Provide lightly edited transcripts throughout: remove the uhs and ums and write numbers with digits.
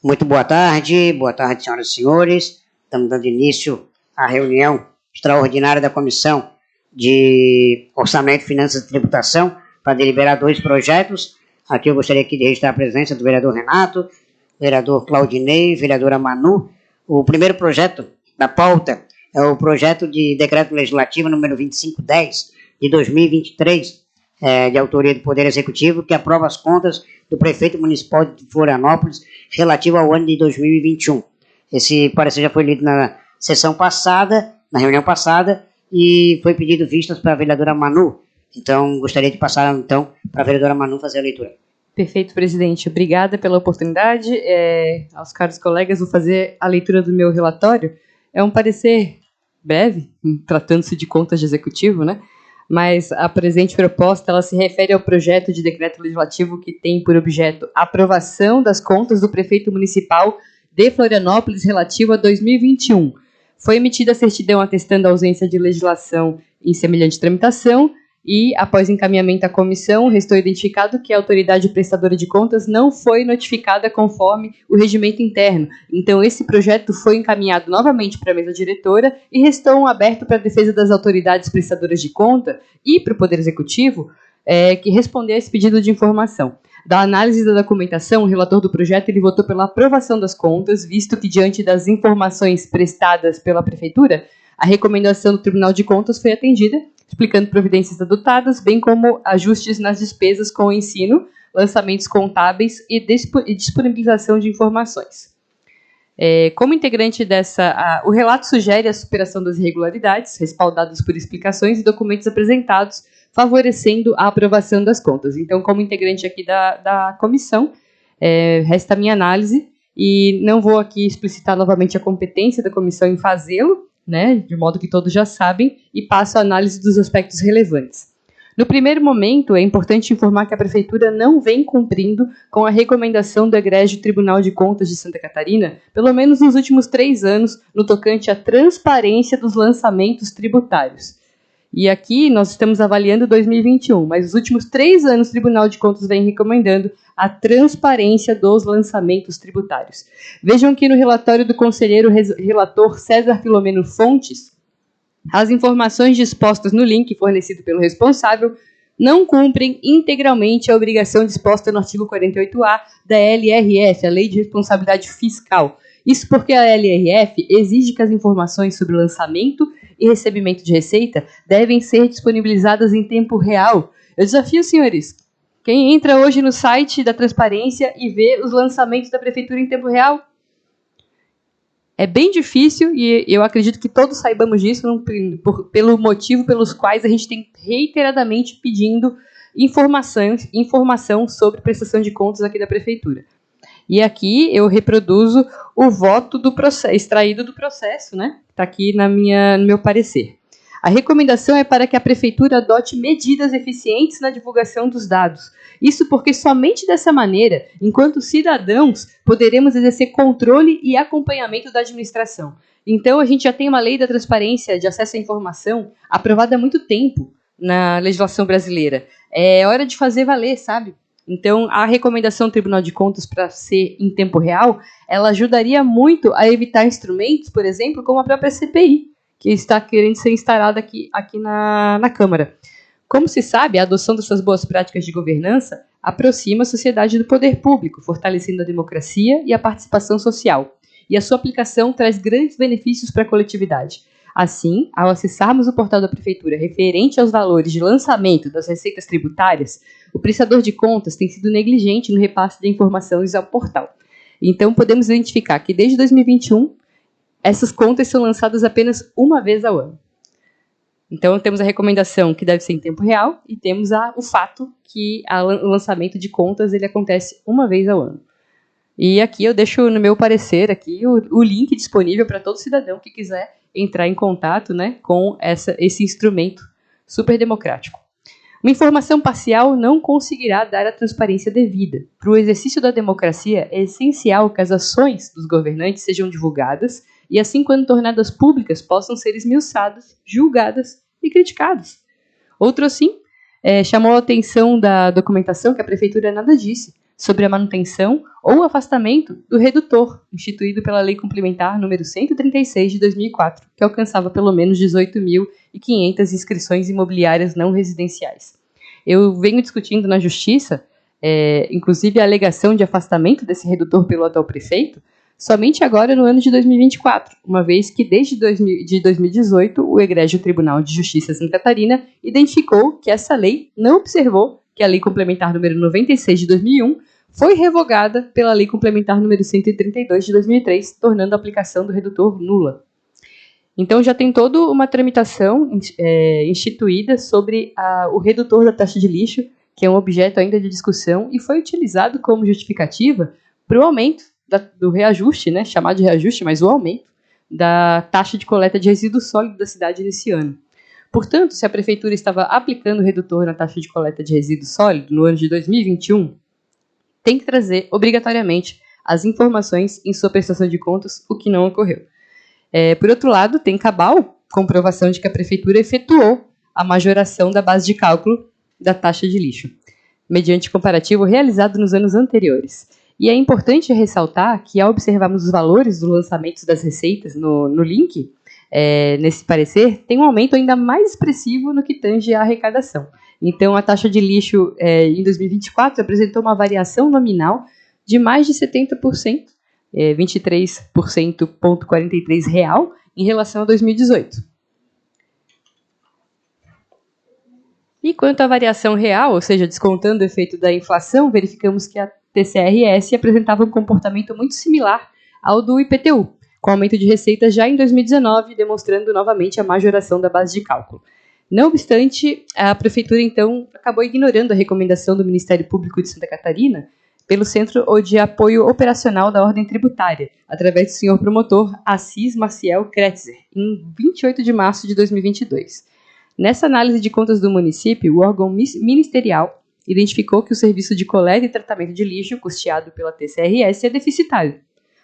Muito boa tarde, senhoras e senhores. Estamos dando início à reunião extraordinária da Comissão de Orçamento, Finanças e Tributação para deliberar 2 projetos. Aqui eu gostaria aqui de registrar a presença do vereador Renato, vereador Claudinei, vereadora Manu. O primeiro projeto da pauta é o projeto de decreto legislativo número 2510 de 2023, de autoria do Poder Executivo, que aprova as contas do prefeito municipal de Florianópolis relativo ao ano de 2021. Esse parecer já foi lido na sessão passada, na reunião passada, e foi pedido vistas para a vereadora Manu. Então, gostaria de passar então para a vereadora Manu fazer a leitura. Perfeito, presidente. Obrigada pela oportunidade. Aos caros colegas, vou fazer a leitura do meu relatório. É um parecer breve, tratando-se de contas de executivo, né? Mas a presente proposta ela se refere ao projeto de decreto legislativo que tem por objeto a aprovação das contas do prefeito municipal de Florianópolis relativo a 2021. Foi emitida a certidão atestando a ausência de legislação em semelhante tramitação e, após encaminhamento à comissão, restou identificado que a autoridade prestadora de contas não foi notificada conforme o regimento interno. Então, esse projeto foi encaminhado novamente para a mesa diretora e restou aberto para a defesa das autoridades prestadoras de conta e para o Poder Executivo que responder a esse pedido de informação. Da análise da documentação, o relator do projeto ele votou pela aprovação das contas, visto que, diante das informações prestadas pela Prefeitura, a recomendação do Tribunal de Contas foi atendida, explicando providências adotadas, bem como ajustes nas despesas com o ensino, lançamentos contábeis e disponibilização de informações. Como integrante o relato sugere a superação das irregularidades, respaldadas por explicações e documentos apresentados, favorecendo a aprovação das contas. Então, como integrante aqui da comissão, resta a minha análise, e não vou aqui explicitar novamente a competência da comissão em fazê-lo, né, de modo que todos já sabem, e passo a análise dos aspectos relevantes. No primeiro momento, é importante informar que a Prefeitura não vem cumprindo com a recomendação do egrégio Tribunal de Contas de Santa Catarina, pelo menos nos últimos 3 anos, no tocante à transparência dos lançamentos tributários. E aqui nós estamos avaliando 2021, mas nos últimos 3 anos o Tribunal de Contas vem recomendando a transparência dos lançamentos tributários. Vejam que no relatório do conselheiro relator César Filomeno Fontes, as informações dispostas no link fornecido pelo responsável não cumprem integralmente a obrigação disposta no artigo 48A da LRF, a Lei de Responsabilidade Fiscal. Isso porque a LRF exige que as informações sobre lançamento e recebimento de receita devem ser disponibilizadas em tempo real. Eu desafio, senhores, quem entra hoje no site da transparência e vê os lançamentos da Prefeitura em tempo real? É bem difícil e eu acredito que todos saibamos disso pelo motivo pelos quais a gente tem reiteradamente pedindo informação sobre prestação de contas aqui da Prefeitura. E aqui eu reproduzo o voto do processo, extraído do processo, né? Está aqui no meu parecer. A recomendação é para que a Prefeitura adote medidas eficientes na divulgação dos dados. Isso porque somente dessa maneira, enquanto cidadãos, poderemos exercer controle e acompanhamento da administração. Então, a gente já tem uma lei da transparência de acesso à informação aprovada há muito tempo na legislação brasileira. É hora de fazer valer, sabe? Então, a recomendação do Tribunal de Contas para ser em tempo real, ela ajudaria muito a evitar instrumentos, por exemplo, como a própria CPI, que está querendo ser instalada aqui na Câmara. Como se sabe, a adoção dessas boas práticas de governança aproxima a sociedade do poder público, fortalecendo a democracia e a participação social. E a sua aplicação traz grandes benefícios para a coletividade. Assim, ao acessarmos o portal da Prefeitura referente aos valores de lançamento das receitas tributárias, o prestador de contas tem sido negligente no repasse de informações ao portal. Então, podemos identificar que desde 2021, essas contas são lançadas apenas uma vez ao ano. Então, temos a recomendação que deve ser em tempo real e temos o fato que o lançamento de contas ele acontece uma vez ao ano. E aqui eu deixo no meu parecer aqui o link disponível para todo cidadão que quiser entrar em contato, né, com esse instrumento super democrático. Uma informação parcial não conseguirá dar a transparência devida. Para o exercício da democracia, é essencial que as ações dos governantes sejam divulgadas e, assim, quando tornadas públicas, possam ser esmiuçadas, julgadas e criticadas. Outro, assim, chamou a atenção da documentação que a Prefeitura nada disse sobre a manutenção ou afastamento do redutor, instituído pela Lei Complementar número 136 de 2004, que alcançava pelo menos 18.500 inscrições imobiliárias não residenciais. Eu venho discutindo na Justiça, inclusive a alegação de afastamento desse redutor pelo atual prefeito, somente agora no ano de 2024, uma vez que desde 2018 o Egrégio Tribunal de Justiça de Santa Catarina identificou que essa lei não observou que a Lei Complementar número 96 de 2001 foi revogada pela Lei Complementar número 132 de 2003, tornando a aplicação do redutor nula. Então já tem toda uma tramitação instituída sobre o redutor da taxa de lixo, que é um objeto ainda de discussão e foi utilizado como justificativa para o aumento do reajuste, né, chamado de reajuste, mas o aumento da taxa de coleta de resíduos sólidos da cidade nesse ano. Portanto, se a Prefeitura estava aplicando o redutor na taxa de coleta de resíduos sólidos no ano de 2021, tem que trazer obrigatoriamente as informações em sua prestação de contas, o que não ocorreu. Por outro lado, tem cabal comprovação de que a Prefeitura efetuou a majoração da base de cálculo da taxa de lixo, mediante comparativo realizado nos anos anteriores. E é importante ressaltar que, ao observarmos os valores do lançamento das receitas no link, nesse parecer, tem um aumento ainda mais expressivo no que tange à arrecadação. Então, a taxa de lixo em 2024 apresentou uma variação nominal de mais de 70%, 23,43 real, em relação a 2018. E quanto à variação real, ou seja, descontando o efeito da inflação, verificamos que a TCRS apresentava um comportamento muito similar ao do IPTU, com aumento de receita já em 2019, demonstrando novamente a majoração da base de cálculo. Não obstante, a Prefeitura, então, acabou ignorando a recomendação do Ministério Público de Santa Catarina pelo Centro de Apoio Operacional da Ordem Tributária, através do senhor promotor Assis Maciel Kretzer, em 28 de março de 2022. Nessa análise de contas do município, o órgão ministerial identificou que o serviço de coleta e tratamento de lixo, custeado pela TCRS, é deficitário,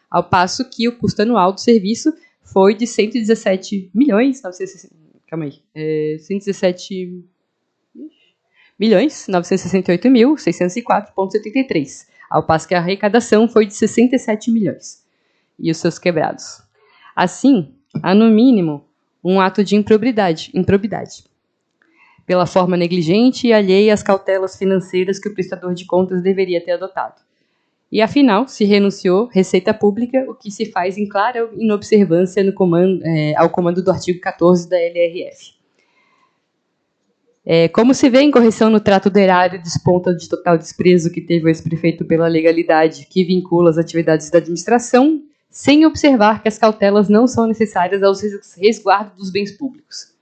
ao passo que o custo anual do serviço foi de 117.968.604,73, ao passo que a arrecadação foi de 67 milhões e os seus quebrados. Assim, há no mínimo um ato de improbidade, pela forma negligente e alheia às cautelas financeiras que o prestador de contas deveria ter adotado. E, afinal, se renunciou receita pública, o que se faz em clara inobservância ao comando do artigo 14 da LRF. Como se vê, incorreção no trato do erário desponta de total desprezo que teve o ex-prefeito pela legalidade que vincula as atividades da administração, sem observar que as cautelas não são necessárias aos resguardos dos bens públicos.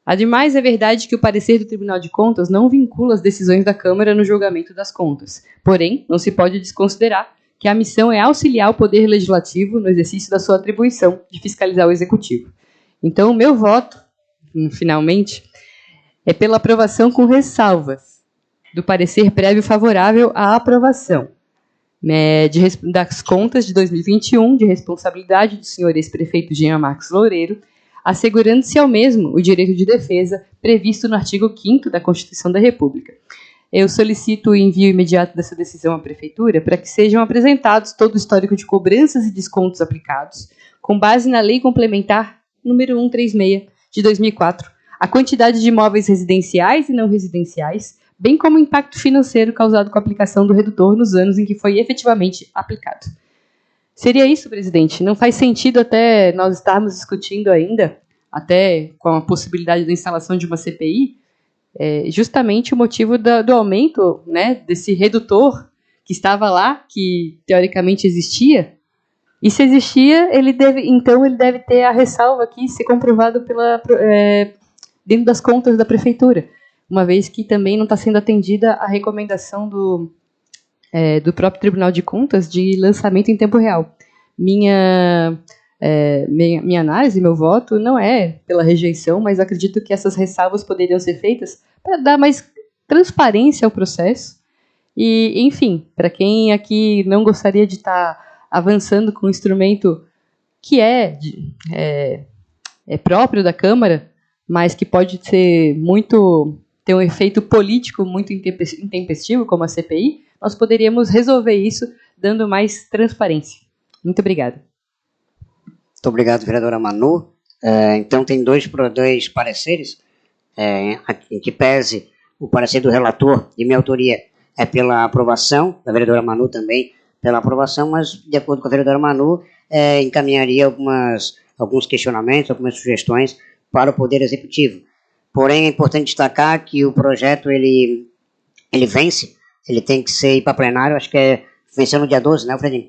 Ademais, é verdade que o parecer do Tribunal de Contas não vincula as decisões da Câmara no julgamento das contas. Porém, não se pode desconsiderar que a missão é auxiliar o Poder Legislativo no exercício da sua atribuição de fiscalizar o Executivo. Então, o meu voto, finalmente, é pela aprovação com ressalvas do parecer prévio favorável à aprovação das contas de 2021, de responsabilidade do senhor ex-prefeito Jean Marques Loureiro, assegurando-se ao mesmo o direito de defesa previsto no artigo 5º da Constituição da República. Eu solicito o envio imediato dessa decisão à Prefeitura para que sejam apresentados todo o histórico de cobranças e descontos aplicados, com base na Lei Complementar número 136 de 2004, a quantidade de imóveis residenciais e não residenciais, bem como o impacto financeiro causado com a aplicação do redutor nos anos em que foi efetivamente aplicado. Seria isso, presidente. Não faz sentido até nós estarmos discutindo ainda, até com a possibilidade da instalação de uma CPI, justamente o motivo do aumento, né, desse redutor que estava lá, que teoricamente existia. E se existia, ele deve ter a ressalva aqui, ser comprovado dentro das contas da Prefeitura, uma vez que também não está sendo atendida a recomendação do próprio Tribunal de Contas de lançamento em tempo real. Minha análise, meu voto, não é pela rejeição, mas acredito que essas ressalvas poderiam ser feitas para dar mais transparência ao processo. E, enfim, para quem aqui não gostaria de estar avançando com um instrumento que é próprio da Câmara, mas que pode ser muito ter um efeito político muito intempestivo, como a CPI, nós poderíamos resolver isso dando mais transparência. Muito obrigada. Muito obrigado, vereadora Manu. Então, tem dois pareceres, em que pese o parecer do relator, de minha autoria, é pela aprovação, da vereadora Manu também pela aprovação, mas, de acordo com a vereadora Manu, encaminharia alguns questionamentos, algumas sugestões para o Poder Executivo. Porém, é importante destacar que o projeto, ele vence, ele tem que ir para plenário, acho que venceu no dia 12, né, Fredinho?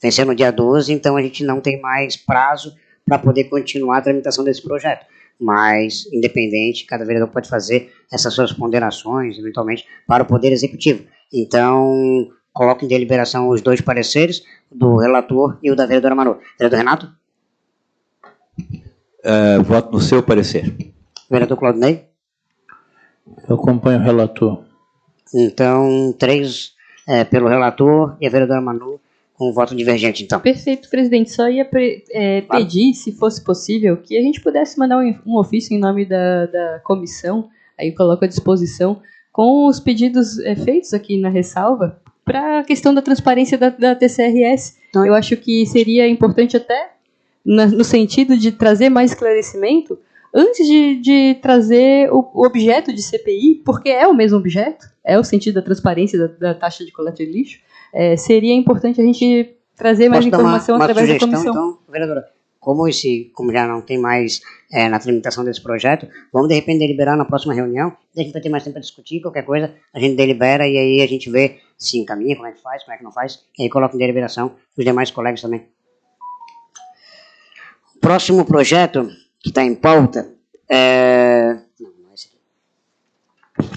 Venceu no dia 12, então a gente não tem mais prazo para poder continuar a tramitação desse projeto. Mas, independente, cada vereador pode fazer essas suas ponderações, eventualmente, para o Poder Executivo. Então, coloco em deliberação os dois pareceres, do relator e o da vereadora Manu. Vereador Renato? Voto no seu parecer. Vereador Claudinei? Eu acompanho o relator. Então, 3 pelo relator e a vereadora Manu com voto divergente, então. Perfeito, presidente. Só ia pedir, se fosse possível, que a gente pudesse mandar um ofício em nome da comissão, aí eu coloco à disposição, com os pedidos feitos aqui na ressalva, para a questão da transparência da TCRS. Eu acho que seria importante até, no sentido de trazer mais esclarecimento, antes de trazer o objeto de CPI, porque é o mesmo objeto, é o sentido da transparência da taxa de coleta de lixo, seria importante a gente trazer mais informação através da comissão. Então, vereadora, como já não tem mais na tramitação desse projeto, vamos de repente deliberar na próxima reunião, a gente vai ter mais tempo para discutir, qualquer coisa, a gente delibera e aí a gente vê se encaminha, como é que faz, como é que não faz, e aí coloca em deliberação os demais colegas também. O próximo projeto que está em pauta não é esse aqui.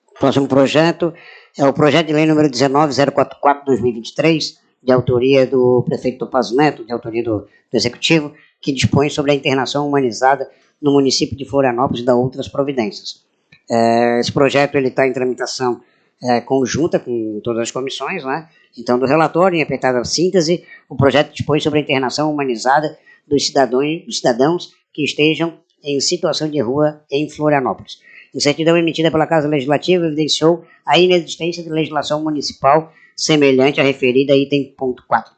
O próximo projeto é o projeto de lei número 19.044/2023, de autoria do prefeito Topaz Neto, de autoria do Executivo, que dispõe sobre a internação humanizada no município de Florianópolis e da outras providências. Esse projeto está em tramitação conjunta com todas as comissões, né? Então, do relatório, em apertada síntese, o projeto dispõe sobre a internação humanizada dos cidadãos que estejam em situação de rua em Florianópolis. Em certidão emitida pela Casa Legislativa, evidenciou a inexistência de legislação municipal semelhante à referida item ponto 4.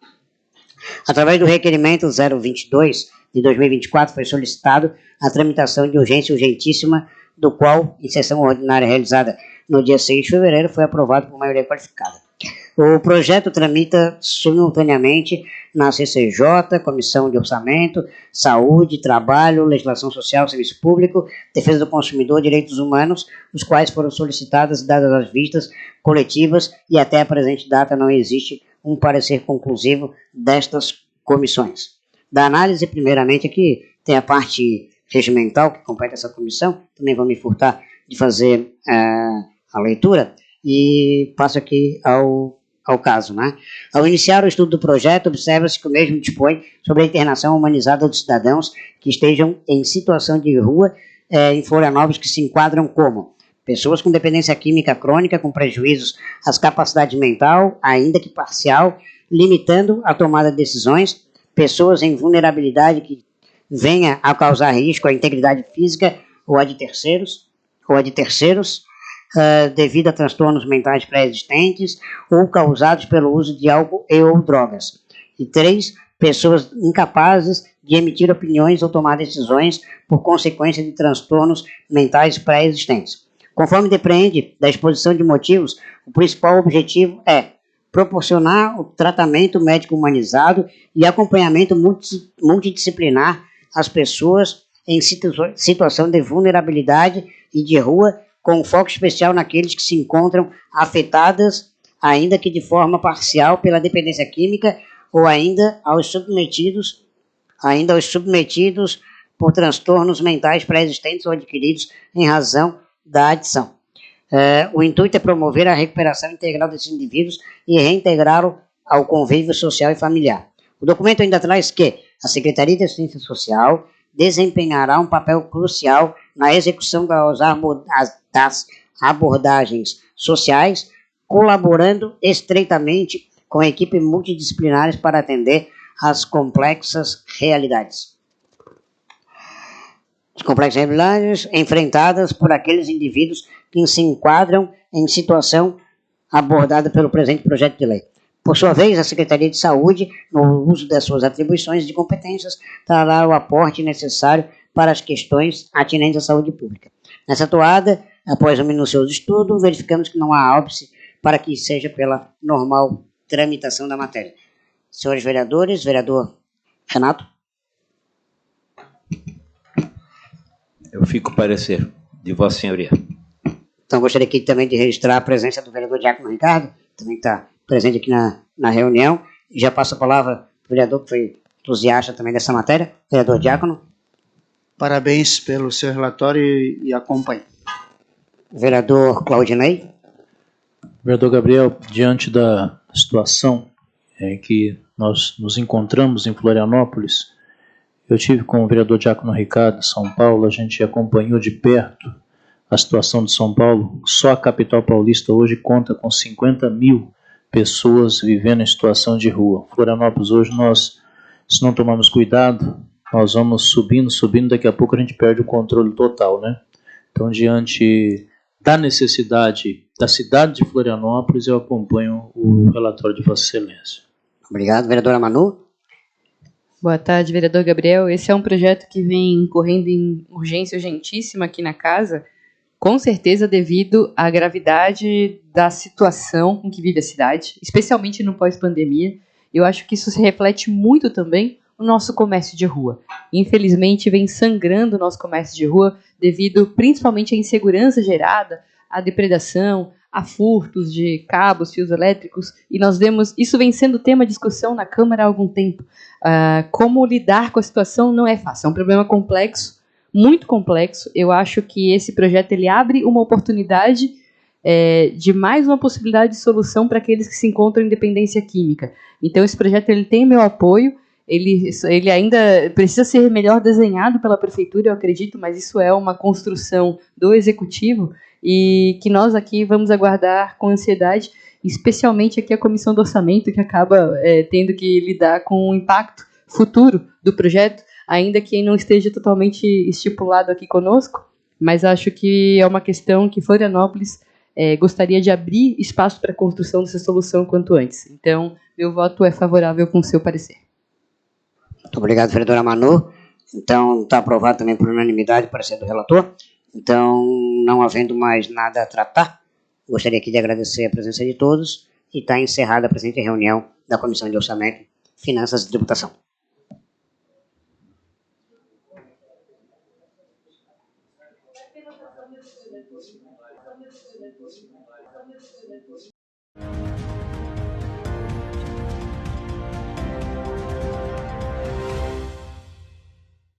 Através do requerimento 022 de 2024, foi solicitado a tramitação de urgência urgentíssima, do qual, em sessão ordinária realizada no dia 6 de fevereiro, foi aprovado por maioria qualificada. O projeto tramita simultaneamente na CCJ, Comissão de Orçamento, Saúde, Trabalho, Legislação Social, Serviço Público, Defesa do Consumidor e Direitos Humanos, os quais foram solicitadas e dadas as vistas coletivas e até a presente data não existe um parecer conclusivo destas comissões. Da análise, primeiramente, aqui tem a parte regimental que compete essa comissão, também vou me furtar de fazer a leitura e passo aqui ao caso, né? Ao iniciar o estudo do projeto, observa-se que o mesmo dispõe sobre a internação humanizada dos cidadãos que estejam em situação de rua em Florianópolis, que se enquadram como pessoas com dependência química crônica, com prejuízos às capacidades mental, ainda que parcial, limitando a tomada de decisões, pessoas em vulnerabilidade que venha a causar risco à integridade física ou a de terceiros, devido a transtornos mentais pré-existentes ou causados pelo uso de álcool e ou drogas. E 3, pessoas incapazes de emitir opiniões ou tomar decisões por consequência de transtornos mentais pré-existentes. Conforme depreende da exposição de motivos, o principal objetivo é proporcionar o tratamento médico humanizado e acompanhamento multidisciplinar às pessoas em situação de vulnerabilidade e de rua, com foco especial naqueles que se encontram afetadas, ainda que de forma parcial, pela dependência química ou ainda aos submetidos por transtornos mentais pré-existentes ou adquiridos em razão da adição. O intuito é promover a recuperação integral desses indivíduos e reintegrá-lo ao convívio social e familiar. O documento ainda traz que a Secretaria de Assistência Social desempenhará um papel crucial na execução das abordagens sociais, colaborando estreitamente com a equipe multidisciplinares para atender às complexas realidades. as complexas irregularidades enfrentadas por aqueles indivíduos que se enquadram em situação abordada pelo presente projeto de lei. Por sua vez, a Secretaria de Saúde, no uso das suas atribuições e competências, trará o aporte necessário para as questões atinentes à saúde pública. Nessa toada, após um minucioso estudo, verificamos que não há óbice para que seja pela normal tramitação da matéria. Senhores vereadores, vereador Renato. Eu fico parecer de Vossa Senhoria. Então, gostaria aqui também de registrar a presença do vereador Diácono Ricardo, também está presente aqui na reunião. Já passo a palavra para o vereador que foi entusiasta também dessa matéria. Vereador Diácono. Parabéns pelo seu relatório e acompanhe. Vereador Claudinei. Vereador Gabriel, diante da situação que nós nos encontramos em Florianópolis, eu tive com o vereador Diácono Ricardo, de São Paulo, a gente acompanhou de perto a situação de São Paulo. Só a capital paulista hoje conta com 50 mil pessoas vivendo em situação de rua. Florianópolis hoje, se não tomarmos cuidado, nós vamos subindo, daqui a pouco a gente perde o controle total, né? Então, diante da necessidade da cidade de Florianópolis, eu acompanho o relatório de Vossa Excelência. Obrigado, vereadora Manu. Boa tarde, vereador Gabriel. Esse é um projeto que vem correndo em urgência urgentíssima aqui na casa, com certeza devido à gravidade da situação com que vive a cidade, especialmente no pós-pandemia. Eu acho que isso se reflete muito também no nosso comércio de rua. Infelizmente, vem sangrando o nosso comércio de rua devido principalmente à insegurança gerada, à depredação, a furtos de cabos, fios elétricos, e nós vemos, isso vem sendo tema de discussão na Câmara há algum tempo. Como lidar com a situação não é fácil, é um problema complexo, muito complexo. Eu acho que esse projeto ele abre uma oportunidade de mais uma possibilidade de solução para aqueles que se encontram em dependência química. Então, esse projeto ele tem meu apoio, ele ainda precisa ser melhor desenhado pela Prefeitura, eu acredito, mas isso é uma construção do Executivo, e que nós aqui vamos aguardar com ansiedade, especialmente aqui a Comissão do Orçamento, que acaba tendo que lidar com o impacto futuro do projeto, ainda que não esteja totalmente estipulado aqui conosco, mas acho que é uma questão que Florianópolis gostaria de abrir espaço para a construção dessa solução quanto antes. Então, meu voto é favorável com o seu parecer. Muito obrigado, vereadora Manu. Então, está aprovado também por unanimidade o parecer do relator. Então, não havendo mais nada a tratar, gostaria aqui de agradecer a presença de todos e está encerrada a presente reunião da Comissão de Orçamento, Finanças e Tributação.